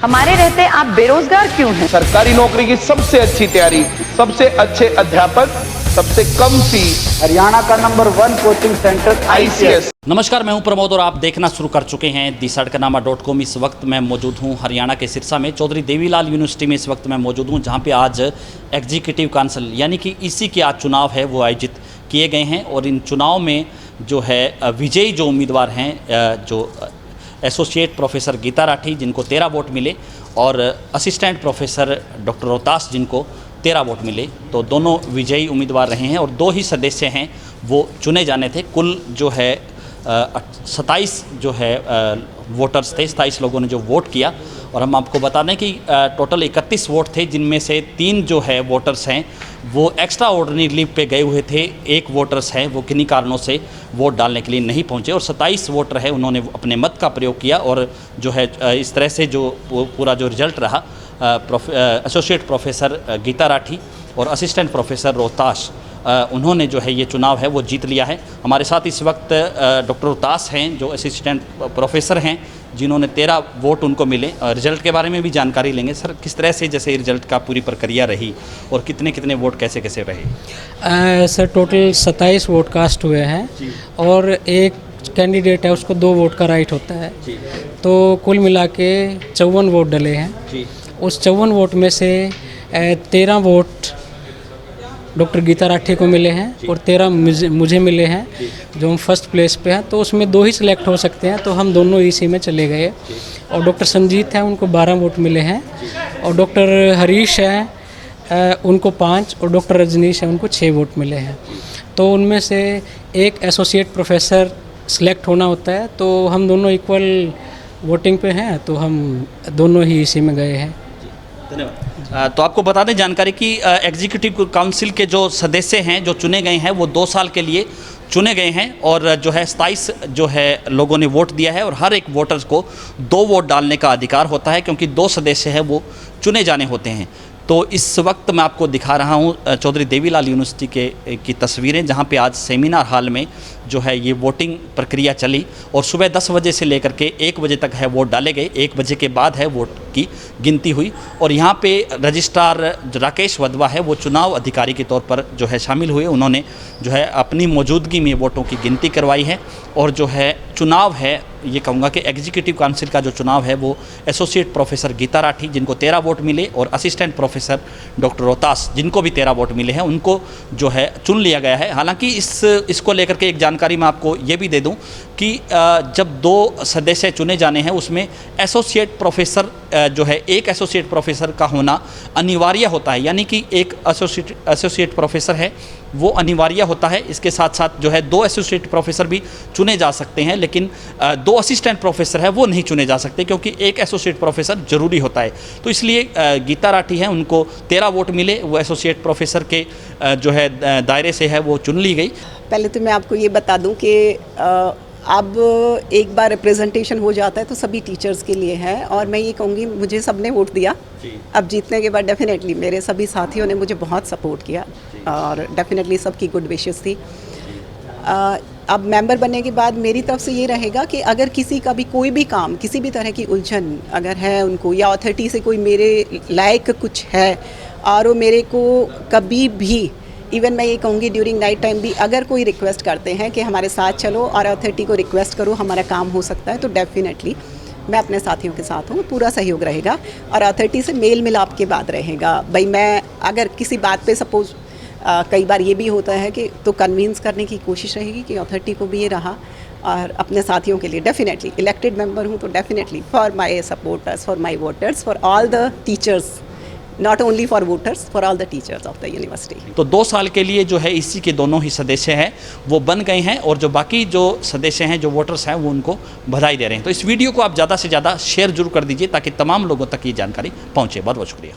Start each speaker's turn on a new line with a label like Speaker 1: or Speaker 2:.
Speaker 1: हमारे रहते आप बेरोजगार क्यों हैं?
Speaker 2: सरकारी नौकरी की सबसे अच्छी तैयारी, सबसे अच्छे अध्यापक, सबसे कम फीस,
Speaker 3: हरियाणा का नंबर 1 कोचिंग सेंटर
Speaker 2: ICS।
Speaker 4: नमस्कार, मैं हूं प्रमोद और आप देखना शुरू कर चुके हैं दी-सड़कनामा.com। इस वक्त मैं मौजूद हूं हरियाणा के सिरसा में, चौधरी देवीलाल यूनिवर्सिटी में इस वक्त मैं मौजूद हूं, जहां पे आज एग्जीक्यूटिव काउंसिल यानी कि इसी के आज चुनाव है वो आयोजित किए गए हैं। और इन चुनाव में जो है विजयी जो उम्मीदवार हैं, जो एसोसिएट प्रोफेसर गीता राठी जिनको 13 वोट मिले और असिस्टेंट प्रोफेसर डॉक्टर रोहतास जिनको 13 वोट मिले, तो दोनों विजयी उम्मीदवार रहे हैं। और 2 ही सदस्य हैं वो चुने जाने थे। कुल जो है 27 जो है वोटर्स थे, 27 लोगों ने जो वोट किया। और हम आपको बता दें कि टोटल 31 वोट थे, जिनमें से 3 जो है वोटर्स हैं वो एक्स्ट्रा ऑर्डिनरी लीव पे गए हुए थे। 1 वोटर्स हैं वो किन्हीं कारणों से वोट डालने के लिए नहीं पहुंचे। और 27 वोटर है उन्होंने अपने मत का प्रयोग किया। और जो है इस तरह से जो पूरा जो रिजल्ट रहा, एसोसिएट प्रोफेसर गीता राठी और असिस्टेंट प्रोफेसर रोहतास, उन्होंने जो है ये चुनाव है वो जीत लिया है। हमारे साथ इस वक्त डॉक्टर रोहतास हैं जो असिस्टेंट प्रोफेसर हैं, जिन्होंने 13 वोट उनको मिले। रिजल्ट के बारे में भी जानकारी लेंगे। सर, किस तरह से जैसे रिजल्ट का पूरी प्रक्रिया रही और कितने कितने वोट कैसे कैसे रहे?
Speaker 5: सर, टोटल 27 वोट कास्ट हुए हैं और एक कैंडिडेट है उसको 2 वोट का राइट होता है, तो कुल मिला के 54 वोट डले हैं। उस 54 वोट में से 13 वोट डॉक्टर गीता राठी को मिले हैं और 13 मुझे मिले हैं, जो हम फर्स्ट प्लेस पे हैं। तो उसमें 2 ही सिलेक्ट हो सकते हैं, तो हम दोनों इसी में चले गए। और डॉक्टर संजीत हैं, उनको 12 वोट मिले हैं। और डॉक्टर हरीश हैं, उनको 5, और डॉक्टर रजनीश हैं, उनको 6 वोट मिले हैं। तो उनमें से एक एसोसिएट प्रोफेसर सिलेक्ट होना होता है, तो हम दोनों इक्वल वोटिंग पे हैं, तो हम दोनों ही इसी में गए हैं।
Speaker 4: धन्यवाद। तो आपको बता दें जानकारी कि एग्जीक्यूटिव काउंसिल के जो सदस्य हैं जो चुने गए हैं वो 2 साल के लिए चुने गए हैं। और जो है 27 जो है लोगों ने वोट दिया है और हर एक वोटर्स को 2 वोट डालने का अधिकार होता है, क्योंकि 2 सदस्य हैं वो चुने जाने होते हैं। तो इस वक्त मैं आपको दिखा रहा हूँ चौधरी देवीलाल यूनिवर्सिटी की तस्वीरें, जहाँ पे आज सेमिनार हॉल में जो है ये वोटिंग प्रक्रिया चली। और सुबह 10 बजे से लेकर के 1 बजे तक है वोट डाले गए। 1 बजे के बाद है वोट की गिनती हुई। और यहाँ पे रजिस्ट्रार राकेश वधवा है वो चुनाव अधिकारी के तौर पर जो है शामिल हुए। उन्होंने जो है अपनी मौजूदगी में वोटों की गिनती करवाई है। और जो है चुनाव है, ये कहूँगा कि एग्जीक्यूटिव काउंसिल का जो चुनाव है वो एसोसिएट प्रोफेसर गीता राठी जिनको 13 वोट मिले और असिस्टेंट प्रोफेसर डॉक्टर रोहतास जिनको भी 13 वोट मिले हैं, उनको जो है चुन लिया गया है। हालांकि इसको लेकर के एक जानकारी मैं आपको ये भी दे दूं कि जब 2 सदस्य चुने जाने हैं उसमें एसोसिएट प्रोफेसर जो है, एक एसोसिएट प्रोफेसर का होना अनिवार्य होता है। यानी कि एक एसोसिएट प्रोफेसर है वो अनिवार्य होता है। इसके साथ साथ जो है 2 एसोसिएट प्रोफेसर भी चुने जा सकते हैं, लेकिन 2 असिस्टेंट प्रोफेसर है वो नहीं चुने जा सकते, क्योंकि एक एसोसिएट प्रोफेसर जरूरी होता है। तो इसलिए गीता राठी हैं, उनको 13 वोट मिले, वो एसोसिएट प्रोफेसर के जो है दायरे से है वो चुन ली गई।
Speaker 6: पहले तो मैं आपको ये बता दूं कि अब एक बार रिप्रेजेंटेशन हो जाता है तो सभी टीचर्स के लिए है। और मैं ये कहूँगी, मुझे सबने वोट दिया। अब जीतने के बाद डेफिनेटली मेरे सभी साथियों ने मुझे बहुत सपोर्ट किया और डेफिनेटली सबकी गुड विशेस थी। अब मेंबर बनने के बाद मेरी तरफ से ये रहेगा कि अगर किसी का भी कोई भी काम, किसी भी तरह की उलझन अगर है उनको, या अथॉरिटी से कोई मेरे लायक कुछ है और वो मेरे को कभी भी, इवन मैं ये कहूँगी ड्यूरिंग नाइट टाइम भी, अगर कोई रिक्वेस्ट करते हैं कि हमारे साथ चलो और अथॉरिटी को रिक्वेस्ट करो हमारा काम हो सकता है, तो डेफिनेटली मैं अपने साथियों के साथ हूँ, पूरा सहयोग रहेगा। और अथॉरिटी से मेल मिलाप के बाद रहेगा। भाई मैं अगर किसी बात पे सपोज कई बार ये भी होता है कि तो कन्विंस करने की कोशिश रहेगी कि अथॉरिटी को भी ये रहा। और अपने साथियों के लिए डेफिनेटली इलेक्टेड मेंबर हूँ, तो definitely for my supporters, for my voters, for all the teachers, not only for voters, for all the teachers of the university.
Speaker 4: तो 2 साल के लिए जो है इसी के दोनों ही सदस्य हैं वो बन गए हैं। और जो बाकी जो सदस्य हैं, जो वोटर्स हैं, वो उनको बधाई दे रहे हैं। तो इस वीडियो को आप ज़्यादा से ज़्यादा शेयर जरूर कर दीजिए ताकि तमाम लोगों तक ये जानकारी पहुँचे। बहुत बहुत शुक्रिया।